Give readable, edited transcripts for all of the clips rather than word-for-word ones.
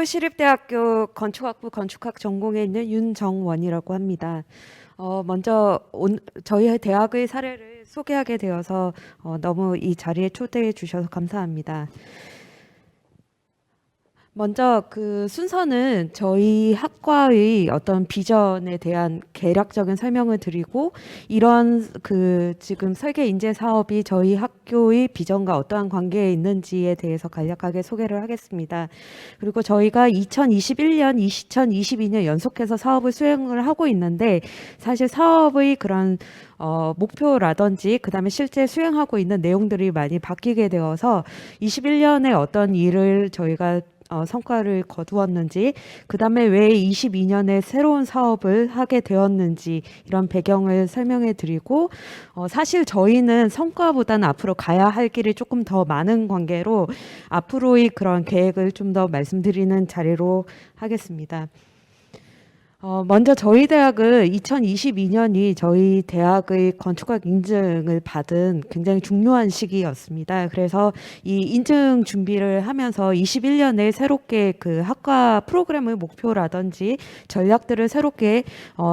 서울시립대학교 건축학부 건축학 전공에 있는 윤정원이라고 합니다. 먼저 저희 대학의 사례를 소개하게 되어서 너무 이 자리에 초대해 주셔서 감사합니다. 먼저 그 순서는 저희 학과의 어떤 비전에 대한 개략적인 설명을 드리고, 이런 그 지금 설계 인재 사업이 저희 학교의 비전과 어떠한 관계에 있는지에 대해서 간략하게 소개를 하겠습니다. 그리고 저희가 2021년, 2022년 연속해서 사업을 수행을 하고 있는데, 사실 사업의 그런 목표라든지 그다음에 실제 수행하고 있는 내용들이 많이 바뀌게 되어서 21년에 어떤 일을 저희가 성과를 거두었는지, 그 다음에 왜 22년에 새로운 사업을 하게 되었는지, 이런 배경을 설명해 드리고, 사실 저희는 성과보다는 앞으로 가야 할 길이 조금 더 많은 관계로 앞으로의 그런 계획을 좀 더 말씀드리는 자리로 하겠습니다. 먼저 저희 대학은 2022년이 저희 대학의 건축학 인증을 받은 굉장히 중요한 시기였습니다. 그래서 이 인증 준비를 하면서 21년에 새롭게 그 학과 프로그램의 목표라든지 전략들을 새롭게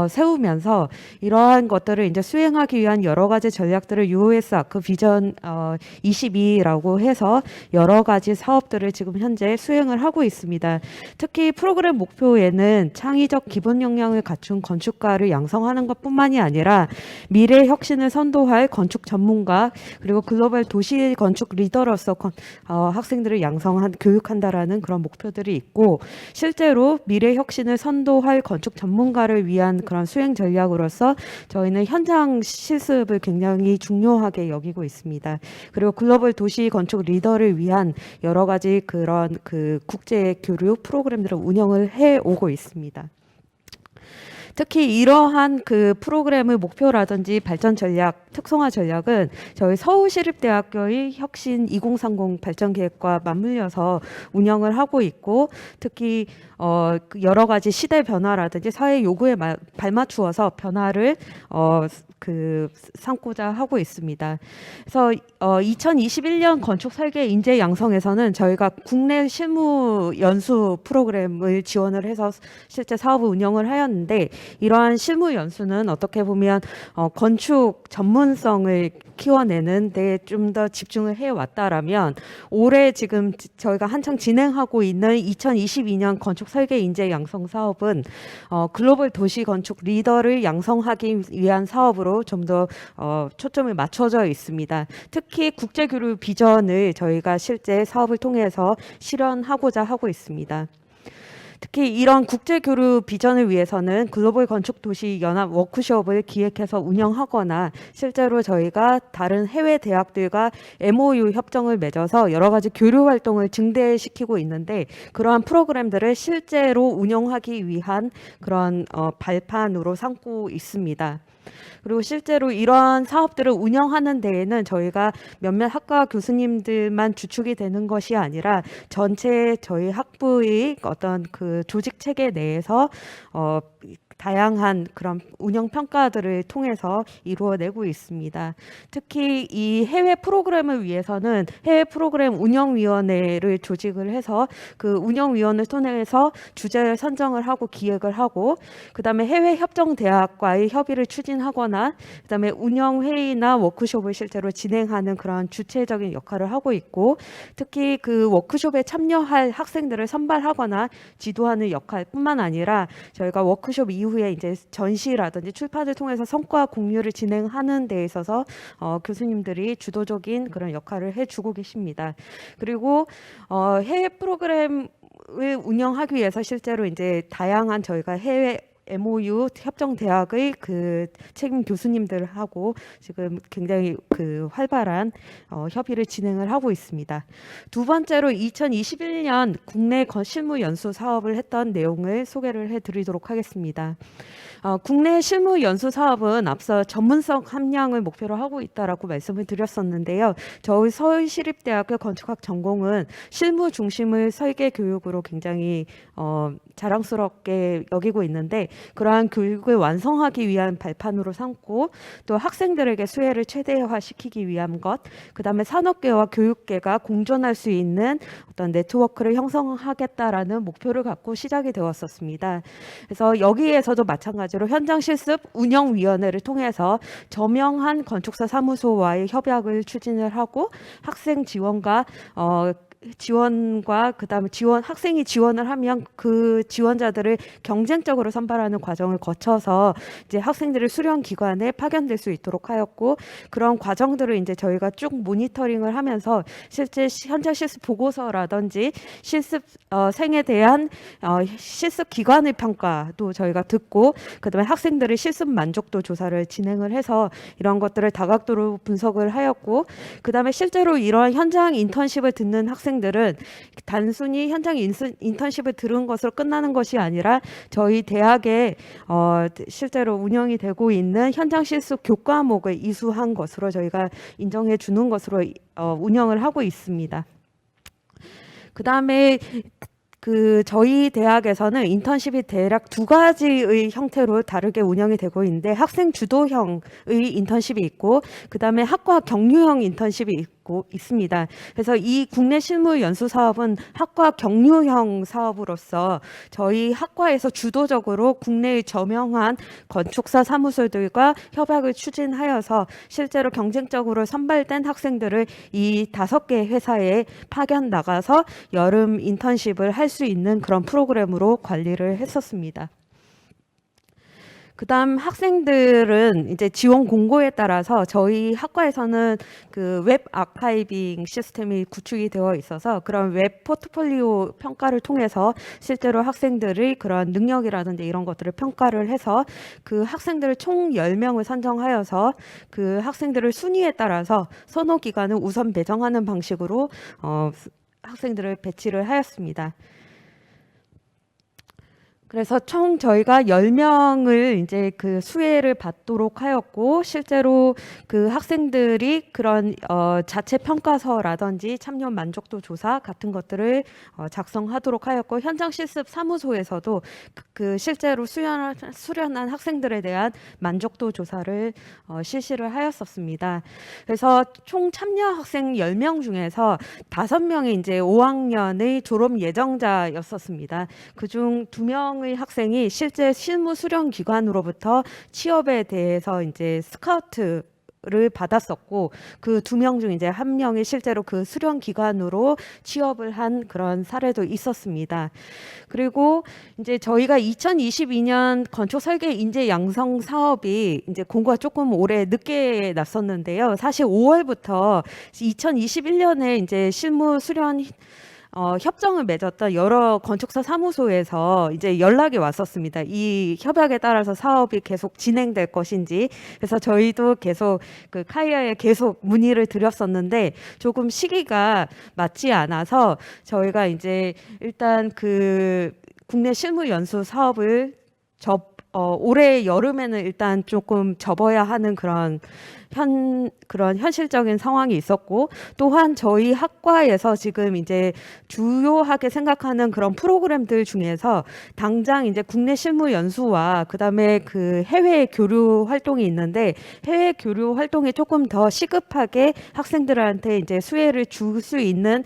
세우면서 이러한 것들을 이제 수행하기 위한 여러 가지 전략들을 US 아크 비전 22라고 해서 여러 가지 사업들을 지금 현재 수행을 하고 있습니다. 특히 프로그램 목표에는 창의적 기본 역량을 갖춘 건축가를 양성하는 것뿐만이 아니라 미래 혁신을 선도할 건축 전문가, 그리고 글로벌 도시 건축 리더로서 학생들을 교육한다라는 그런 목표들이 있고, 실제로 미래 혁신을 선도할 건축 전문가를 위한 그런 수행 전략으로서 저희는 현장 실습을 굉장히 중요하게 여기고 있습니다. 그리고 글로벌 도시 건축 리더를 위한 여러 가지 그런 그 국제 교류 프로그램들을 운영을 해 오고 있습니다. 특히 이러한 그 프로그램의 목표라든지 발전 전략, 특성화 전략은 저희 서울시립대학교의 혁신 2030 발전 계획과 맞물려서 운영을 하고 있고, 특히 여러 가지 시대 변화라든지 사회 요구에 발맞추어서 변화를 삼고자 하고 있습니다. 그래서 2021년 건축 설계 인재 양성에서는 저희가 국내 실무 연수 프로그램을 지원을 해서 실제 사업을 운영을 하였는데, 이러한 실무 연수는 어떻게 보면 건축 전문성을 키워내는 데 좀 더 집중을 해왔다라면, 올해 지금 저희가 한창 진행하고 있는 2022년 건축 설계 인재 양성 사업은 글로벌 도시 건축 리더를 양성하기 위한 사업으로 좀 더 초점을 맞춰져 있습니다. 특히 국제교류 비전을 저희가 실제 사업을 통해서 실현하고자 하고 있습니다. 특히 이런 국제교류 비전을 위해서는 글로벌 건축도시 연합 워크숍을 기획해서 운영하거나, 실제로 저희가 다른 해외 대학들과 MOU 협정을 맺어서 여러 가지 교류 활동을 증대시키고 있는데, 그러한 프로그램들을 실제로 운영하기 위한 그런 발판으로 삼고 있습니다. 그리고 실제로 이러한 사업들을 운영하는 데에는 저희가 몇몇 학과 교수님들만 주축이 되는 것이 아니라 전체 저희 학부의 어떤 그 조직 체계 내에서 다양한 그런 운영 평가들을 통해서 이루어내고 있습니다. 특히 이 해외 프로그램을 위해서는 해외 프로그램 운영위원회를 조직을 해서 그 운영위원회를 통해서 주제를 선정을 하고 기획을 하고, 그다음에 해외 협정 대학과의 협의를 추진하거나, 그다음에 운영 회의나 워크숍을 실제로 진행하는 그런 주체적인 역할을 하고 있고, 특히 그 워크숍에 참여할 학생들을 선발하거나 지도하는 역할뿐만 아니라 저희가 워크숍 이후에 이제 전시라든지 출판을 통해서 성과 공유를 진행하는 데 있어서 교수님들이 주도적인 그런 역할을 해주고 계십니다. 그리고 해외 프로그램을 운영하기 위해서 실제로 이제 다양한 저희가 해외 MOU 협정 대학의 그 책임 교수님들하고 지금 굉장히 그 활발한 협의를 진행을 하고 있습니다. 두 번째로 2021년 국내 실무 연수 사업을 했던 내용을 소개를 해드리도록 하겠습니다. 국내 실무 연수 사업은 앞서 전문성 함량을 목표로 하고 있다라고 말씀을 드렸었는데요. 저희 서울시립대학교 건축학 전공은 실무 중심의 설계 교육으로 굉장히 자랑스럽게 여기고 있는데 그러한 교육을 완성하기 위한 발판으로 삼고 또 학생들에게 수혜를 최대화시키기 위한 것, 그다음에 산업계와 교육계가 공존할 수 있는 어떤 네트워크를 형성하겠다라는 목표를 갖고 시작이 되었었습니다. 그래서 여기에서도 마찬가지로 현장 실습 운영위원회를 통해서 저명한 건축사 사무소와의 협약을 추진을 하고 학생 지원과 그다음에 학생이 지원을 하면 그 지원자들을 경쟁적으로 선발하는 과정을 거쳐서 이제 학생들을 수련 기관에 파견될 수 있도록 하였고, 그런 과정들을 이제 저희가 쭉 모니터링을 하면서 실제 현장 실습 보고서라든지 실습 생에 대한 실습 기관의 평가도 저희가 듣고, 그다음에 학생들의 실습 만족도 조사를 진행을 해서 이런 것들을 다각도로 분석을 하였고, 그다음에 실제로 이러한 현장 인턴십을 듣는 학생들은 단순히 현장 인턴십을 들은 것으로 끝나는 것이 아니라 저희 대학에 실제로 운영이 되고 있는 현장 실습 교과목을 이수한 것으로 저희가 인정해 주는 것으로 운영을 하고 있습니다. 그다음에 저희 대학에서는 인턴십이 대략 두 가지의 형태로 다르게 운영이 되고 있는데, 학생 주도형의 인턴십이 있고 그다음에 학과 경유형 인턴십이 있습니다. 그래서 이 국내 실무 연수 사업은 학과 경유형 사업으로서 저희 학과에서 주도적으로 국내의 저명한 건축사 사무소들과 협약을 추진하여서 실제로 경쟁적으로 선발된 학생들을 이 5개 회사에 파견 나가서 여름 인턴십을 할 수 있는 그런 프로그램으로 관리를 했었습니다. 그다음 학생들은 이제 지원 공고에 따라서 저희 학과에서는 그 웹 아카이빙 시스템이 구축이 되어 있어서 그런 웹 포트폴리오 평가를 통해서 실제로 학생들의 그런 능력이라든지 이런 것들을 평가를 해서 그 학생들을 총 10명을 선정하여서 그 학생들을 순위에 따라서 선호 기간을 우선 배정하는 방식으로 학생들을 배치를 하였습니다. 그래서 총 저희가 10명을 이제 그 수혜를 받도록 하였고, 실제로 그 학생들이 그런 자체 평가서라든지 참여 만족도 조사 같은 것들을 작성하도록 하였고, 현장 실습 사무소에서도 그 실제로 수련한 학생들에 대한 만족도 조사를 실시를 하였었습니다. 그래서 총 참여 학생 10명 중에서 5명이 이제 5학년의 졸업 예정자였었습니다. 그중 2명 의 학생이 실제 실무 수련 기관으로부터 취업에 대해서 이제 스카우트를 받았었고, 그 2명 중 이제 1명이 실제로 그 수련 기관으로 취업을 한 그런 사례도 있었습니다. 그리고 이제 저희가 2022년 건축 설계 인재 양성 사업이 이제 공고가 조금 올해 늦게 났었는데요. 사실 5월부터 2021년에 이제 실무 수련 협정을 맺었던 여러 건축사 사무소에서 이제 연락이 왔었습니다. 이 협약에 따라서 사업이 계속 진행될 것인지. 그래서 저희도 계속 그 카이아에 계속 문의를 드렸었는데 조금 시기가 맞지 않아서 저희가 이제 일단 그 국내 실무 연수 사업을 올해 여름에는 일단 조금 접어야 하는 그런 현실적인 상황이 있었고, 또한 저희 학과에서 지금 이제 주요하게 생각하는 그런 프로그램들 중에서 당장 이제 국내 실무 연수와 그다음에 그 해외 교류 활동이 있는데, 해외 교류 활동이 조금 더 시급하게 학생들한테 이제 수혜를 줄 수 있는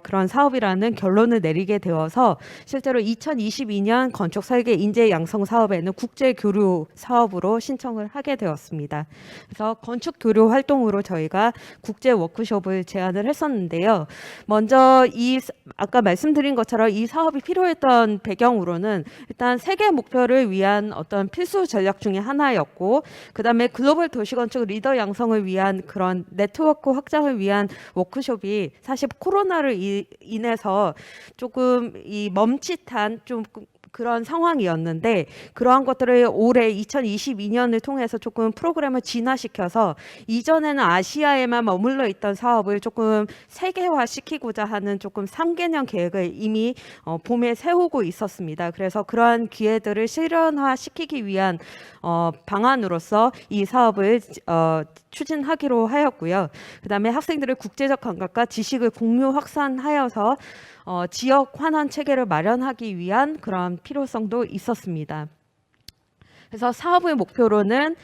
그런 사업이라는 결론을 내리게 되어서 실제로 2022년 건축 설계 인재 양성 사업에는 국제 교류 사업으로 신청을 하게 되었습니다. 그래서 건축 교류 활동으로 저희가 국제 워크숍을 제안을 했었는데요. 먼저 아까 말씀드린 것처럼 이 사업이 필요했던 배경으로는 일단 세계 목표를 위한 어떤 필수 전략 중에 하나였고, 그다음에 글로벌 도시건축 리더 양성을 위한 그런 네트워크 확장을 위한 워크숍이 사실 코로나를 인해서 조금 이 멈칫한 좀 그런 상황이었는데, 그러한 것들을 올해 2022년을 통해서 조금 프로그램을 진화시켜서 이전에는 아시아에만 머물러 있던 사업을 조금 세계화시키고자 하는 조금 3개년 계획을 이미 봄에 세우고 있었습니다. 그래서 그러한 기회들을 실현화시키기 위한 방안으로서 이 사업을 추진하기로 하였고요. 그다음에 학생들의 국제적 감각과 지식을 공유 확산하여서 지역 환원 체계를 마련하기 위한 그런 필요성도 있었습니다. 그래서 사업의 목표로는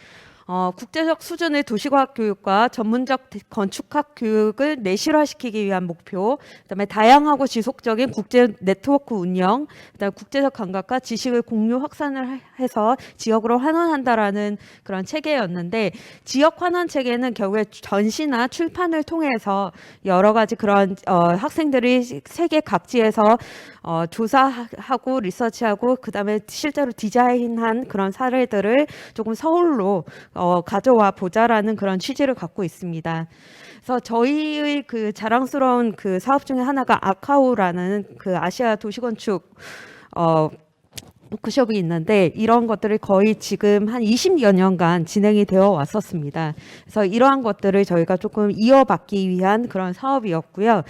국제적 수준의 도시과학 교육과 전문적 건축학 교육을 내실화시키기 위한 목표, 그다음에 다양하고 지속적인 국제 네트워크 운영, 그다음에 국제적 감각과 지식을 공유 확산을 해서 지역으로 환원한다라는 그런 체계였는데, 지역 환원 체계는 결국에 전시나 출판을 통해서 여러 가지 그런 학생들이 세계 각지에서 조사하고 리서치하고 그다음에 실제로 디자인한 그런 사례들을 조금 서울로 가져와 보자라는 그런 취지를 갖고 있습니다. 그래서 저희의 그 자랑스러운 그 사업 중에 하나가 아카오라는 그 아시아 도시건축 워크숍이 있는데, 이런 것들이 거의 지금 한 20여 년간 진행이 되어 왔었습니다. 그래서 이러한 것들을 저희가 조금 이어받기 위한 그런 사업이었고요.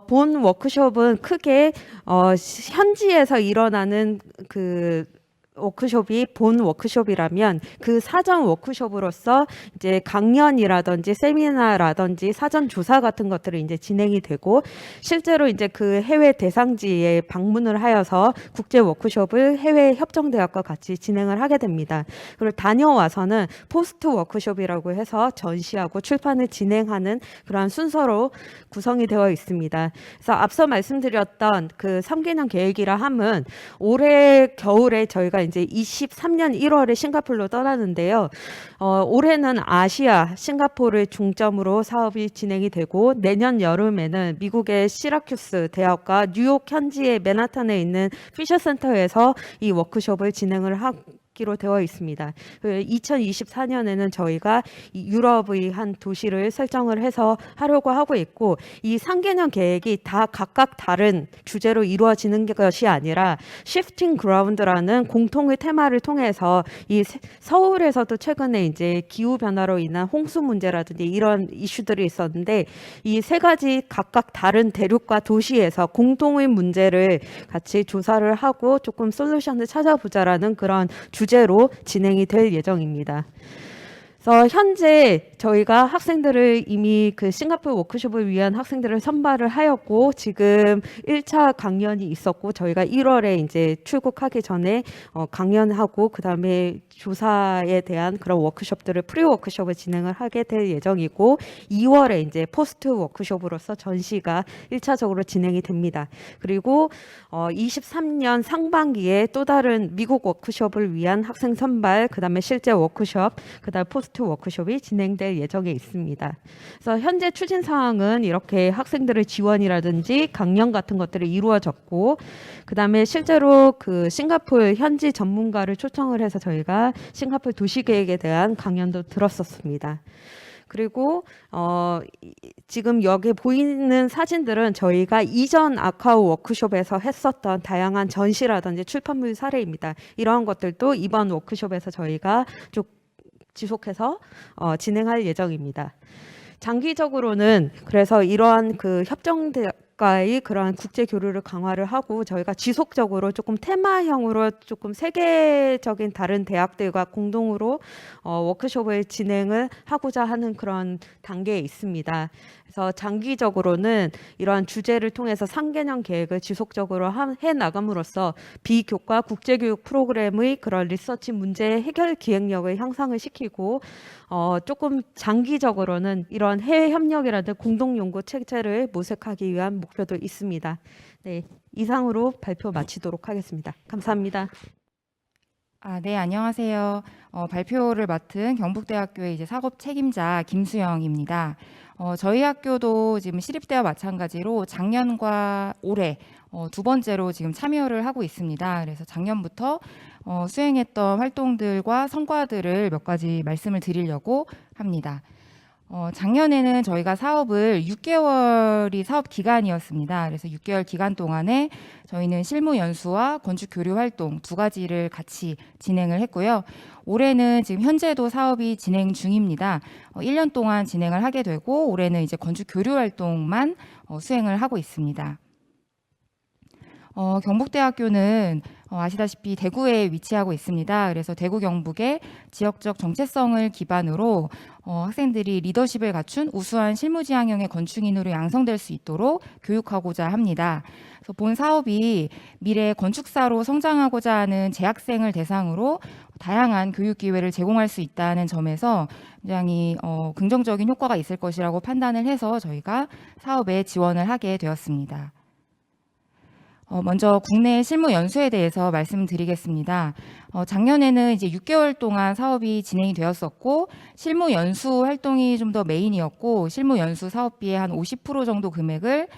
본 워크숍은 크게 현지에서 일어나는 그 워크숍이 본 워크숍이라면 그 사전 워크숍으로서 이제 강연이라든지 세미나라든지 사전 조사 같은 것들이 이제 진행이 되고, 실제로 이제 그 해외 대상지에 방문을 하여서 국제 워크숍을 해외 협정대학과 같이 진행을 하게 됩니다. 그리고 다녀와서는 포스트 워크숍이라고 해서 전시하고 출판을 진행하는 그러한 순서로 구성이 되어 있습니다. 그래서 앞서 말씀드렸던 그 3개년 계획이라 함은 올해 겨울에 저희가 이제 23년 1월에 싱가포르로 떠나는데요. 올해는 아시아 싱가포르를 중점으로 사업이 진행이 되고, 내년 여름에는 미국의 시라큐스 대학과 뉴욕 현지의 맨하탄에 있는 피셔센터에서 이 워크숍을 진행을 하기로 되어 있습니다. 2024년에는 저희가 유럽의 한 도시를 설정을 해서 하려고 하고 있고, 이 3개년 계획이 다 각각 다른 주제로 이루어지는 것이 아니라 Shifting Ground라는 공통의 테마를 통해서 이 서울에서도 최근에 이제 기후 변화로 인한 홍수 문제라든지 이런 이슈들이 있었는데, 이 세 가지 각각 다른 대륙과 도시에서 공통의 문제를 같이 조사를 하고 조금 솔루션을 찾아보자라는 그런 주제로 진행이 될 예정입니다. 그래서 현재 저희가 학생들을 이미 그 싱가포르 워크숍을 위한 학생들을 선발을 하였고, 지금 1차 강연이 있었고, 저희가 1월에 이제 출국하기 전에 강연하고 그다음에 조사에 대한 그런 워크숍들을 프리 워크숍을 진행을 하게 될 예정이고, 2월에 이제 포스트 워크숍으로서 전시가 1차적으로 진행이 됩니다. 그리고 23년 상반기에 또 다른 미국 워크숍을 위한 학생 선발, 그다음에 실제 워크숍, 그다음 포스트 워크숍이 진행될 예정에 있습니다. 그래서 현재 추진 사항은 이렇게 학생들의 지원이라든지 강연 같은 것들이 이루어졌고, 그다음에 실제로 그 싱가포르 현지 전문가를 초청을 해서 저희가 싱가포르 도시계획에 대한 강연도 들었었습니다. 그리고 지금 여기 보이는 사진들은 저희가 이전 아카오 워크숍에서 했었던 다양한 전시라든지 출판물 사례입니다. 이러한 것들도 이번 워크숍에서 저희가 쭉 지속해서 진행할 예정입니다. 장기적으로는 그래서 이러한 그 협정대학과의 그러한 국제 교류를 강화를 하고, 저희가 지속적으로 조금 테마형으로 조금 세계적인 다른 대학들과 공동으로 워크숍을 진행을 하고자 하는 그런 단계에 있습니다. 그래서 장기적으로는 이러한 주제를 통해서 3개년 계획을 지속적으로 해 나감으로써 비교과 국제교육 프로그램의 그런 리서치 문제 해결 기획력을 향상을 시키고, 조금 장기적으로는 이런 해외 협력이라든 공동 연구 체제를 모색하기 위한 목표도 있습니다. 네, 이상으로 발표 마치도록 하겠습니다. 감사합니다. 네, 안녕하세요. 발표를 맡은 경북대학교의 이제 사업 책임자 김수영입니다. 저희 학교도 지금 시립대와 마찬가지로 작년과 올해 두 번째로 지금 참여를 하고 있습니다. 그래서 작년부터 수행했던 활동들과 성과들을 몇 가지 말씀을 드리려고 합니다. 작년에는 저희가 사업을 6개월이 사업 기간이었습니다. 그래서 6개월 기간 동안에 저희는 실무 연수와 건축 교류 활동 두 가지를 같이 진행을 했고요. 올해는 지금 현재도 사업이 진행 중입니다. 1년 동안 진행을 하게 되고, 올해는 이제 건축 교류 활동만 수행을 하고 있습니다. 경북대학교는 아시다시피 대구에 위치하고 있습니다. 그래서 대구 경북의 지역적 정체성을 기반으로 학생들이 리더십을 갖춘 우수한 실무지향형의 건축인으로 양성될 수 있도록 교육하고자 합니다. 그래서 본 사업이 미래 건축사로 성장하고자 하는 재학생을 대상으로 다양한 교육 기회를 제공할 수 있다는 점에서 굉장히 긍정적인 효과가 있을 것이라고 판단을 해서 저희가 사업에 지원을 하게 되었습니다. 먼저 국내 실무 연수에 대해서 말씀드리겠습니다. 작년에는 이제 6개월 동안 사업이 진행이 되었었고, 실무 연수 활동이 좀 더 메인이었고, 실무 연수 사업비의 한 50% 정도 금액을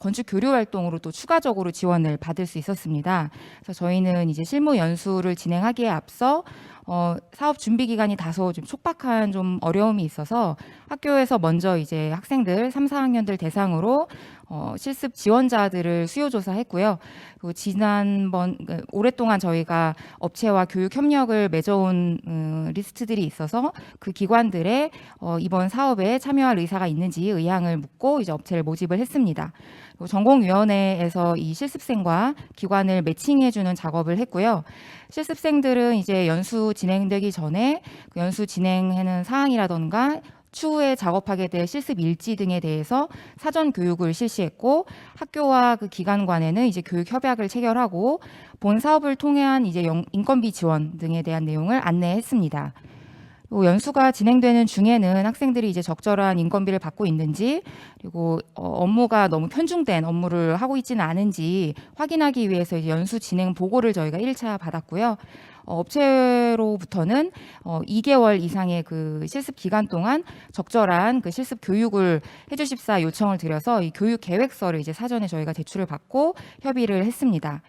건축 교류 활동으로 또 추가적으로 지원을 받을 수 있었습니다. 그래서 저희는 이제 실무 연수를 진행하기에 앞서 사업 준비 기간이 다소 좀 촉박한 좀 어려움이 있어서 학교에서 먼저 이제 학생들 3, 4학년들 대상으로 실습 지원자들을 수요 조사했고요. 그리고 지난번 오랫동안 저희가 업체와 교육 협력을 맺어온 리스트들이 있어서 그 기관들의 이번 사업에 참여할 의사가 있는지 의향을 묻고 이제 업체를 모집을 했습니다. 그리고 전공위원회에서 이 실습생과 기관을 매칭해주는 작업을 했고요. 실습생들은 이제 연수 진행되기 전에 그 연수 진행하는 사항이라던가 추후에 작업하게 될 실습 일지 등에 대해서 사전 교육을 실시했고, 학교와 그 기관 간에는 이제 교육 협약을 체결하고 본 사업을 통한 이제 인건비 지원 등에 대한 내용을 안내했습니다. 연수가 진행되는 중에는 학생들이 이제 적절한 인건비를 받고 있는지, 그리고 업무가 너무 편중된 업무를 하고 있지는 않은지 확인하기 위해서 이제 연수 진행 보고를 저희가 1차 받았고요. 업체로부터는 2개월 이상의 그 실습 기간 동안 적절한 그 실습 교육을 해주십사 요청을 드려서 이 교육 계획서를 이제 사전에 저희가 제출을 받고 협의를 했습니다.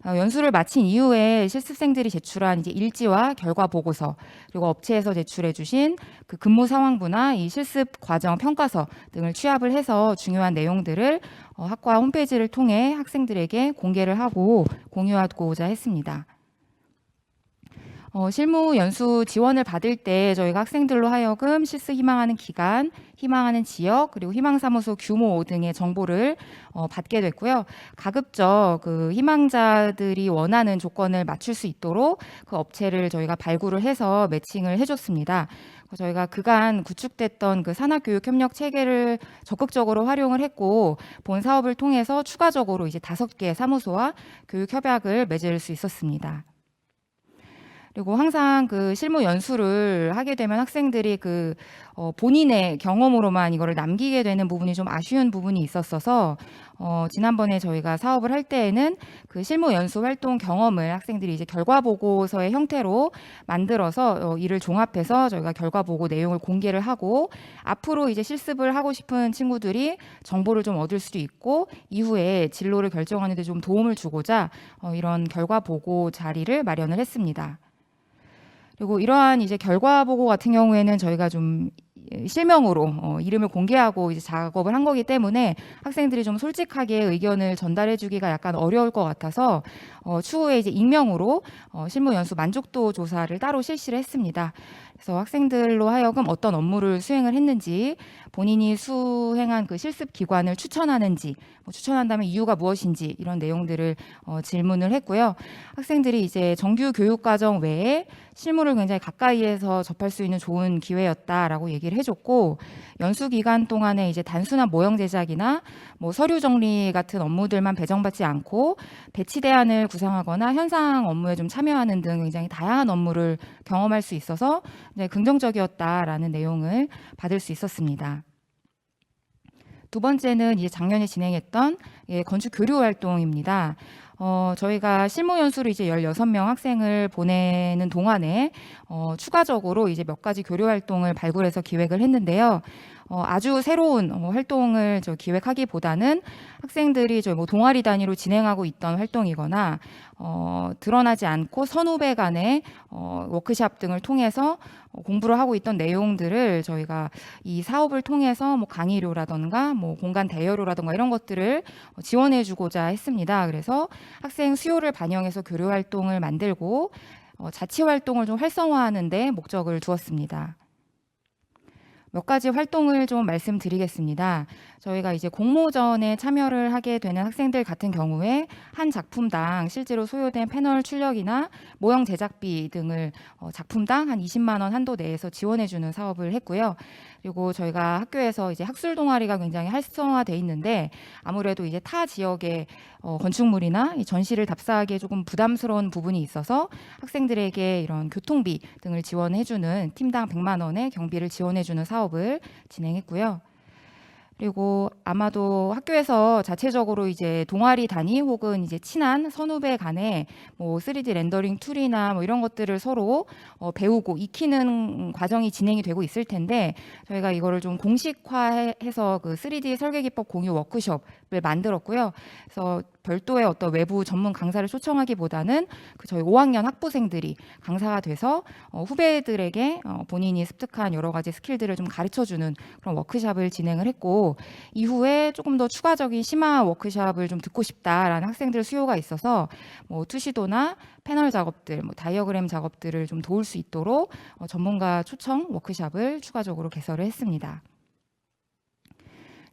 연수를 마친 이후에 실습생들이 제출한 이제 일지와 결과 보고서, 그리고 업체에서 제출해 주신 그 근무 상황부나 이 실습 과정 평가서 등을 취합을 해서 중요한 내용들을 학과 홈페이지를 통해 학생들에게 공개를 하고 공유하고자 했습니다. 실무 연수 지원을 받을 때 저희가 학생들로 하여금 실습 희망하는 기간, 희망하는 지역, 그리고 희망사무소 규모 등의 정보를 받게 됐고요. 가급적 그 희망자들이 원하는 조건을 맞출 수 있도록 그 업체를 저희가 발굴을 해서 매칭을 해줬습니다. 저희가 그간 구축됐던 그 산학교육 협력 체계를 적극적으로 활용을 했고, 본 사업을 통해서 추가적으로 이제 5개의 사무소와 교육 협약을 맺을 수 있었습니다. 그리고 항상 그 실무 연수를 하게 되면 학생들이 그 본인의 경험으로만 이거를 남기게 되는 부분이 좀 아쉬운 부분이 있었어서 지난번에 저희가 사업을 할 때에는 그 실무 연수 활동 경험을 학생들이 이제 결과 보고서의 형태로 만들어서 이를 종합해서 저희가 결과 보고 내용을 공개를 하고, 앞으로 이제 실습을 하고 싶은 친구들이 정보를 좀 얻을 수도 있고 이후에 진로를 결정하는 데 좀 도움을 주고자 이런 결과 보고 자리를 마련을 했습니다. 그리고 이러한 이제 결과 보고 같은 경우에는 저희가 좀 실명으로 이름을 공개하고 이제 작업을 한 거기 때문에 학생들이 좀 솔직하게 의견을 전달해 주기가 약간 어려울 것 같아서 추후에 이제 익명으로 실무 연수 만족도 조사를 따로 실시를 했습니다. 그래서 학생들로 하여금 어떤 업무를 수행을 했는지, 본인이 수행한 그 실습 기관을 추천하는지, 추천한다면 이유가 무엇인지 이런 내용들을 질문을 했고요. 학생들이 이제 정규 교육 과정 외에 실무를 굉장히 가까이에서 접할 수 있는 좋은 기회였다라고 얘기를 해줬고, 연수 기간 동안에 이제 단순한 모형 제작이나 뭐 서류 정리 같은 업무들만 배정받지 않고 배치 대안을 구상하거나 현상 업무에 좀 참여하는 등 굉장히 다양한 업무를 경험할 수 있어서 긍정적이었다라는 내용을 받을 수 있었습니다. 두 번째는 이제 작년에 진행했던 건축 교류 활동입니다. 저희가 실무 연수를 이제 16명 학생을 보내는 동안에 추가적으로 이제 몇 가지 교류 활동을 발굴해서 기획을 했는데요. 아주 새로운 활동을 기획하기보다는 학생들이 뭐 동아리 단위로 진행하고 있던 활동이거나 드러나지 않고 선후배 간의 워크샵 등을 통해서 공부를 하고 있던 내용들을 저희가 이 사업을 통해서 뭐 강의료라던가 뭐 공간 대여료라던가 이런 것들을 지원해 주고자 했습니다. 그래서 학생 수요를 반영해서 교류 활동을 만들고 자치 활동을 좀 활성화하는 데 목적을 두었습니다. 몇 가지 활동을 좀 말씀드리겠습니다. 저희가 이제 공모전에 참여를 하게 되는 학생들 같은 경우에 한 작품당 실제로 소요된 패널 출력이나 모형 제작비 등을 작품당 한 20만 원 한도 내에서 지원해주는 사업을 했고요. 그리고 저희가 학교에서 이제 학술 동아리가 굉장히 활성화돼 있는데 아무래도 이제 타 지역의 건축물이나 이 전시를 답사하기에 조금 부담스러운 부분이 있어서 학생들에게 이런 교통비 등을 지원해주는 팀당 100만 원의 경비를 지원해주는 사업을 진행했고요. 그리고 아마도 학교에서 자체적으로 이제 동아리 단위 혹은 이제 친한 선후배 간에 뭐 3D 렌더링 툴이나 뭐 이런 것들을 서로 배우고 익히는 과정이 진행이 되고 있을 텐데 저희가 이거를 좀 공식화해서 그 3D 설계 기법 공유 워크숍을 만들었고요. 그래서 별도의 어떤 외부 전문 강사를 초청하기보다는 그 저희 5학년 학부생들이 강사가 돼서 후배들에게 본인이 습득한 여러 가지 스킬들을 좀 가르쳐주는 그런 워크숍을 진행을 했고 이후에 조금 더 추가적인 심화 워크숍을 좀 듣고 싶다라는 학생들 수요가 있어서 뭐 투시도나 패널 작업들, 뭐 다이어그램 작업들을 좀 도울 수 있도록 전문가 초청 워크숍을 추가적으로 개설을 했습니다.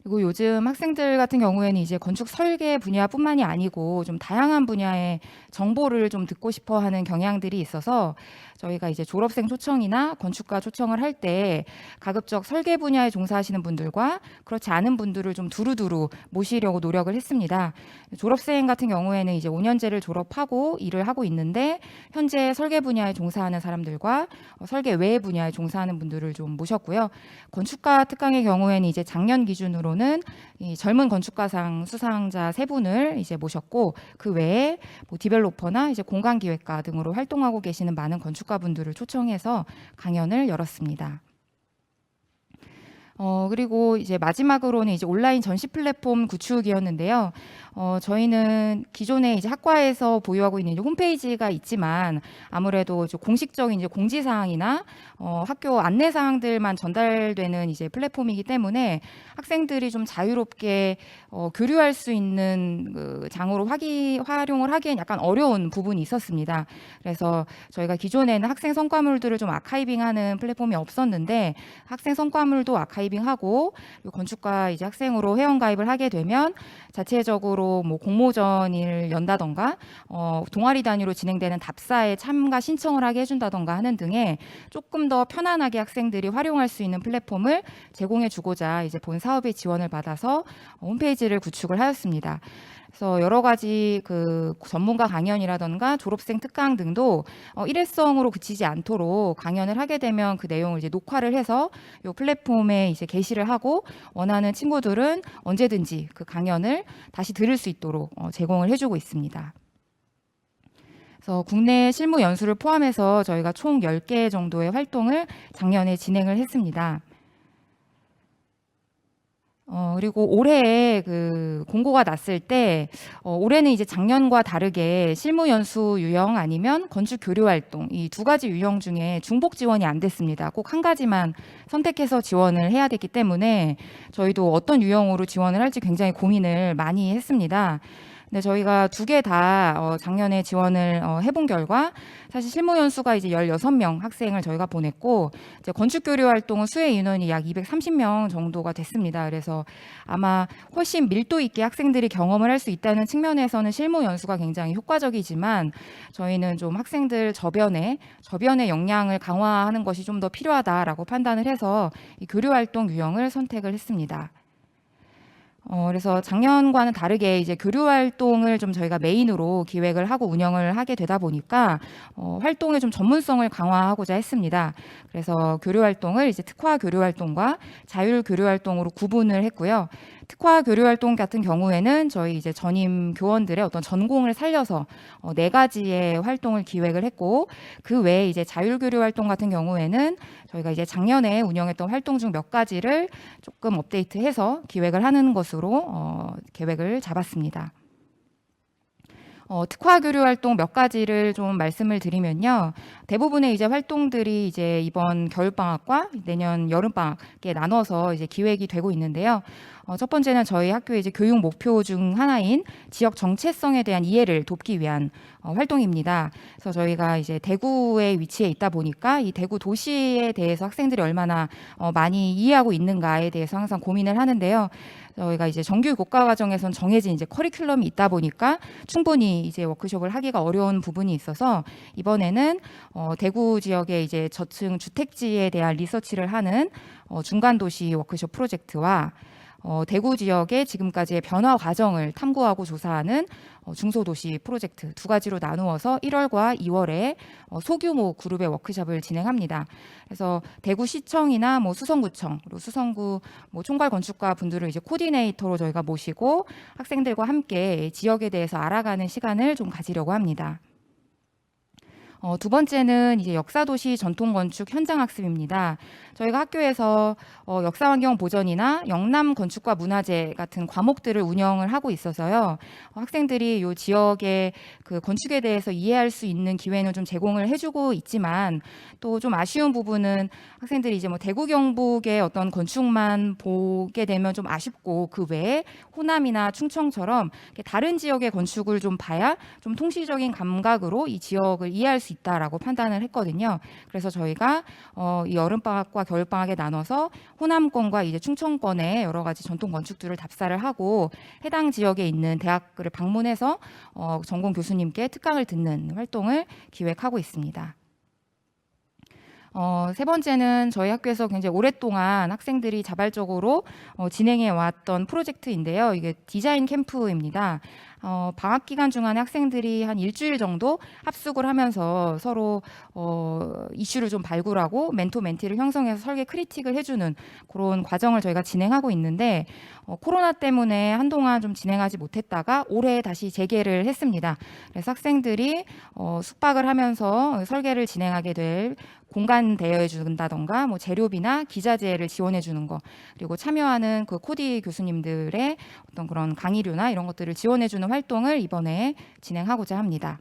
그리고 요즘 학생들 같은 경우에는 이제 건축 설계 분야뿐만이 아니고 좀 다양한 분야의 정보를 좀 듣고 싶어 하는 경향들이 있어서 저희가 이제 졸업생 초청이나 건축가 초청을 할 때 가급적 설계 분야에 종사하시는 분들과 그렇지 않은 분들을 좀 두루두루 모시려고 노력을 했습니다. 졸업생 같은 경우에는 이제 5년제를 졸업하고 일을 하고 있는데 현재 설계 분야에 종사하는 사람들과 설계 외의 분야에 종사하는 분들을 좀 모셨고요. 건축가 특강의 경우에는 이제 작년 기준으로는 이 젊은 건축가상 수상자 3분을 이제 모셨고 그 외에 뭐 디벨로퍼나 이제 공간 기획가 등으로 활동하고 계시는 많은 건축가분들을 초청해서 강연을 열었습니다. 그리고 이제 마지막으로는 이제 온라인 전시 플랫폼 구축이었는데요. 저희는 기존에 이제 학과에서 보유하고 있는 이제 홈페이지가 있지만 아무래도 이제 공식적인 이제 공지사항이나 학교 안내사항들만 전달되는 이제 플랫폼이기 때문에 학생들이 좀 자유롭게 교류할 수 있는 그 장으로 활용을 하기엔 약간 어려운 부분이 있었습니다. 그래서 저희가 기존에는 학생 성과물들을 좀 아카이빙하는 플랫폼이 없었는데 학생 성과물도 아카이빙하고 건축가 이제 학생으로 회원 가입을 하게 되면 자체적으로 뭐 공모전을 연다던가 동아리 단위로 진행되는 답사에 참가 신청을 하게 해준다던가 하는 등의 조금 더 편안하게 학생들이 활용할 수 있는 플랫폼을 제공해 주고자 이제 본 사업의 지원을 받아서 홈페이지를 구축을 하였습니다. 그래서 여러 가지 그 전문가 강연이라던가 졸업생 특강 등도 일회성으로 그치지 않도록 강연을 하게 되면 그 내용을 이제 녹화를 해서 이 플랫폼에 이제 게시를 하고 원하는 친구들은 언제든지 그 강연을 다시 들을 수 있도록 제공을 해주고 있습니다. 그래서 국내 실무 연수를 포함해서 저희가 총 10개 정도의 활동을 작년에 진행을 했습니다. 그리고 올해 그 공고가 났을 때 올해는 이제 작년과 다르게 실무 연수 유형 아니면 건축 교류 활동 이 두 가지 유형 중에 중복 지원이 안 됐습니다. 꼭 한 가지만 선택해서 지원을 해야 됐기 때문에 저희도 어떤 유형으로 지원을 할지 굉장히 고민을 많이 했습니다. 네, 저희가 2개 다 작년에 지원을 해본 결과 사실 실무 연수가 이제 16명 학생을 저희가 보냈고 이제 건축 교류 활동은 수혜 인원이 약 230명 정도가 됐습니다. 그래서 아마 훨씬 밀도 있게 학생들이 경험을 할 수 있다는 측면에서는 실무 연수가 굉장히 효과적이지만 저희는 좀 학생들 저변의 역량을 강화하는 것이 좀 더 필요하다라고 판단을 해서 이 교류 활동 유형을 선택을 했습니다. 그래서 작년과는 다르게 이제 교류 활동을 좀 저희가 메인으로 기획을 하고 운영을 하게 되다 보니까 활동의 좀 전문성을 강화하고자 했습니다. 그래서 교류 활동을 이제 특화 교류 활동과 자율 교류 활동으로 구분을 했고요. 특화 교류 활동 같은 경우에는 저희 이제 전임 교원들의 어떤 전공을 살려서 4가지의 활동을 기획을 했고 그 외에 이제 자율 교류 활동 같은 경우에는 저희가 이제 작년에 운영했던 활동 중 몇 가지를 조금 업데이트해서 기획을 하는 것으로 계획을 잡았습니다. 특화 교류 활동 몇 가지를 좀 말씀을 드리면요. 대부분의 이제 활동들이 이제 이번 겨울 방학과 내년 여름 방학에 나눠서 이제 기획이 되고 있는데요. 첫 번째는 저희 학교의 이제 교육 목표 중 하나인 지역 정체성에 대한 이해를 돕기 위한 활동입니다. 그래서 저희가 이제 대구에 위치해 있다 보니까 이 대구 도시에 대해서 학생들이 얼마나 많이 이해하고 있는가에 대해서 항상 고민을 하는데요. 저희가 이제 정규 교과 과정에선 정해진 이제 커리큘럼이 있다 보니까 충분히 이제 워크숍을 하기가 어려운 부분이 있어서 이번에는 대구 지역의 이제 저층 주택지에 대한 리서치를 하는 중간 도시 워크숍 프로젝트와 대구 지역의 지금까지의 변화 과정을 탐구하고 조사하는 중소도시 프로젝트 두 가지로 나누어서 1월과 2월에 소규모 그룹의 워크숍을 진행합니다. 그래서 대구시청이나 뭐 수성구청, 그리고 수성구 뭐 총괄 건축가 분들을 이제 코디네이터로 저희가 모시고 학생들과 함께 지역에 대해서 알아가는 시간을 좀 가지려고 합니다. 두 번째는 이제 역사도시 전통건축 현장학습입니다. 저희가 학교에서 역사환경 보전이나 영남 건축과 문화재 같은 과목들을 운영을 하고 있어서요. 학생들이 이 지역의 그 건축에 대해서 이해할 수 있는 기회는 좀 제공을 해주고 있지만 또 좀 아쉬운 부분은 학생들이 이제 뭐 대구 경북의 어떤 건축만 보게 되면 좀 아쉽고 그 외에 호남이나 충청처럼 다른 지역의 건축을 좀 봐야 좀 통시적인 감각으로 이 지역을 이해할 수 있다라고 판단을 했거든요. 그래서 저희가 이 여름방학과 겨울방학에 나눠서 호남권과 이제 충청권의 여러 가지 전통 건축들을 답사를 하고 해당 지역에 있는 대학을 방문해서 전공 교수님께 특강을 듣는 활동을 기획하고 있습니다. 세 번째는 저희 학교에서 굉장히 오랫동안 학생들이 자발적으로 진행해 왔던 프로젝트인데요. 이게 디자인 캠프입니다. 방학 기간 중간에 학생들이 한 일주일 정도 합숙을 하면서 서로 이슈를 좀 발굴하고 멘토 멘티를 형성해서 설계 크리틱을 해주는 그런 과정을 저희가 진행하고 있는데 코로나 때문에 한동안 좀 진행하지 못했다가 올해 다시 재개를 했습니다. 그래서 학생들이 숙박을 하면서 설계를 진행하게 될 공간 대여해 준다던가 뭐 재료비나 기자재를 지원해 주는 거, 그리고 참여하는 그 코디 교수님들의 어떤 그런 강의료나 이런 것들을 지원해 주는 활동을 이번에 진행하고자 합니다.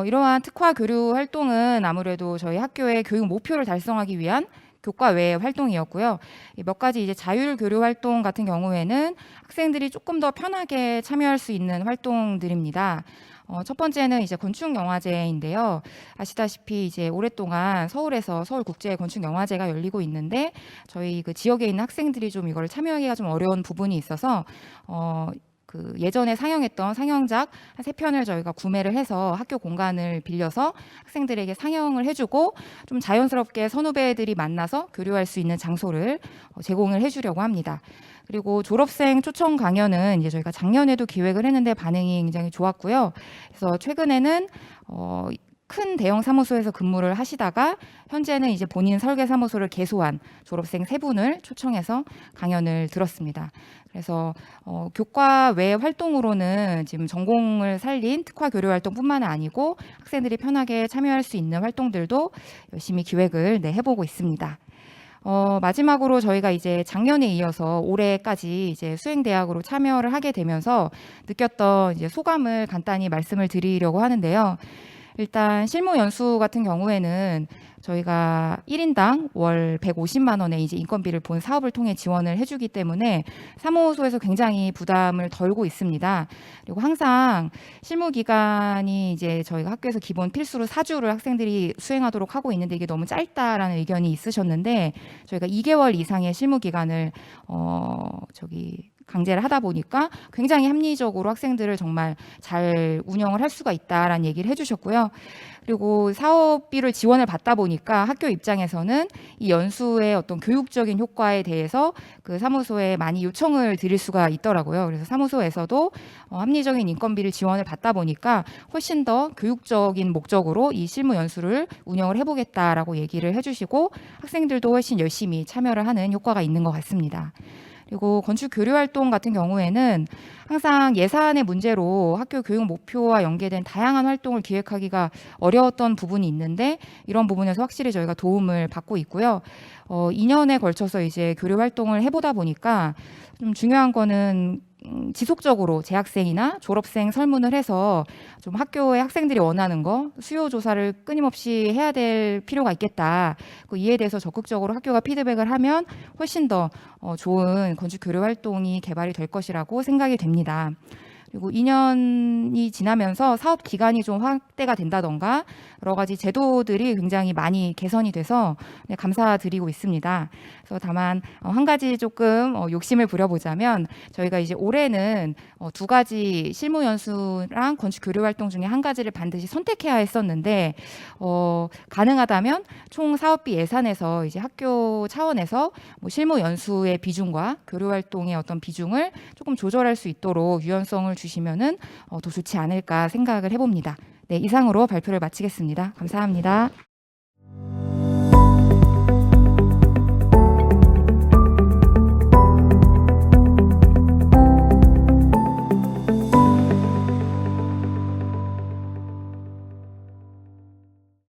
이러한 특화 교류 활동은 아무래도 저희 학교의 교육 목표를 달성하기 위한 교과 외의 활동이었고요. 몇 가지 이제 자율 교류 활동 같은 경우에는 학생들이 조금 더 편하게 참여할 수 있는 활동들입니다. 첫 번째는 이제 건축영화제인데요. 아시다시피 이제 오랫동안 서울에서 서울국제건축영화제가 열리고 있는데 저희 그 지역에 있는 학생들이 좀 이걸 참여하기가 좀 어려운 부분이 있어서 그 예전에 상영했던 상영작 한 3편을 저희가 구매를 해서 학교 공간을 빌려서 학생들에게 상영을 해주고 좀 자연스럽게 선후배들이 만나서 교류할 수 있는 장소를 제공을 해주려고 합니다. 그리고 졸업생 초청 강연은 이제 저희가 작년에도 기획을 했는데 반응이 굉장히 좋았고요. 그래서 최근에는 큰 대형 사무소에서 근무를 하시다가 현재는 이제 본인 설계 사무소를 개소한 졸업생 3분을 초청해서 강연을 들었습니다. 그래서 교과 외 활동으로는 지금 전공을 살린 특화 교류 활동뿐만 아니고 학생들이 편하게 참여할 수 있는 활동들도 열심히 기획을 해보고 있습니다. 마지막으로 저희가 이제 작년에 이어서 올해까지 이제 수행대학으로 참여를 하게 되면서 느꼈던 이제 소감을 간단히 말씀을 드리려고 하는데요. 일단 실무 연수 같은 경우에는 저희가 1인당 월 150만 원의 이제 인건비를 본 사업을 통해 지원을 해주기 때문에 사무소에서 굉장히 부담을 덜고 있습니다. 그리고 항상 실무 기간이 이제 저희가 학교에서 기본 필수로 4주를 학생들이 수행하도록 하고 있는데 이게 너무 짧다라는 의견이 있으셨는데 저희가 2개월 이상의 실무 기간을 강제를 하다 보니까 굉장히 합리적으로 학생들을 정말 잘 운영을 할 수가 있다라는 얘기를 해주셨고요. 그리고 사업비를 지원을 받다 보니까 학교 입장에서는 이 연수의 어떤 교육적인 효과에 대해서 그 사무소에 많이 요청을 드릴 수가 있더라고요. 그래서 사무소에서도 합리적인 인건비를 지원을 받다 보니까 훨씬 더 교육적인 목적으로 이 실무 연수를 운영을 해보겠다라고 얘기를 해주시고 학생들도 훨씬 열심히 참여를 하는 효과가 있는 것 같습니다. 그리고 건축 교류 활동 같은 경우에는 항상 예산의 문제로 학교 교육 목표와 연계된 다양한 활동을 기획하기가 어려웠던 부분이 있는데 이런 부분에서 확실히 저희가 도움을 받고 있고요. 2년에 걸쳐서 이제 교류 활동을 해보다 보니까 좀 중요한 거는 지속적으로 재학생이나 졸업생 설문을 해서 좀 학교의 학생들이 원하는 거 수요 조사를 끊임없이 해야 될 필요가 있겠다. 이에 대해서 적극적으로 학교가 피드백을 하면 훨씬 더 좋은 건축 교류 활동이 개발이 될 것이라고 생각이 됩니다. 그리고 2년이 지나면서 사업 기간이 좀 확대가 된다던가 여러 가지 제도들이 굉장히 많이 개선이 돼서 감사드리고 있습니다. 그래서 다만 한 가지 조금 욕심을 부려보자면 저희가 이제 올해는 2가지 실무 연수랑 건축 교류 활동 중에 한 가지를 반드시 선택해야 했었는데 가능하다면 총 사업비 예산에서 이제 학교 차원에서 뭐 실무 연수의 비중과 교류 활동의 어떤 비중을 조금 조절할 수 있도록 유연성을 주시면은 더 좋지 않을까 생각을 해봅니다. 네, 이상으로 발표를 마치겠습니다. 감사합니다.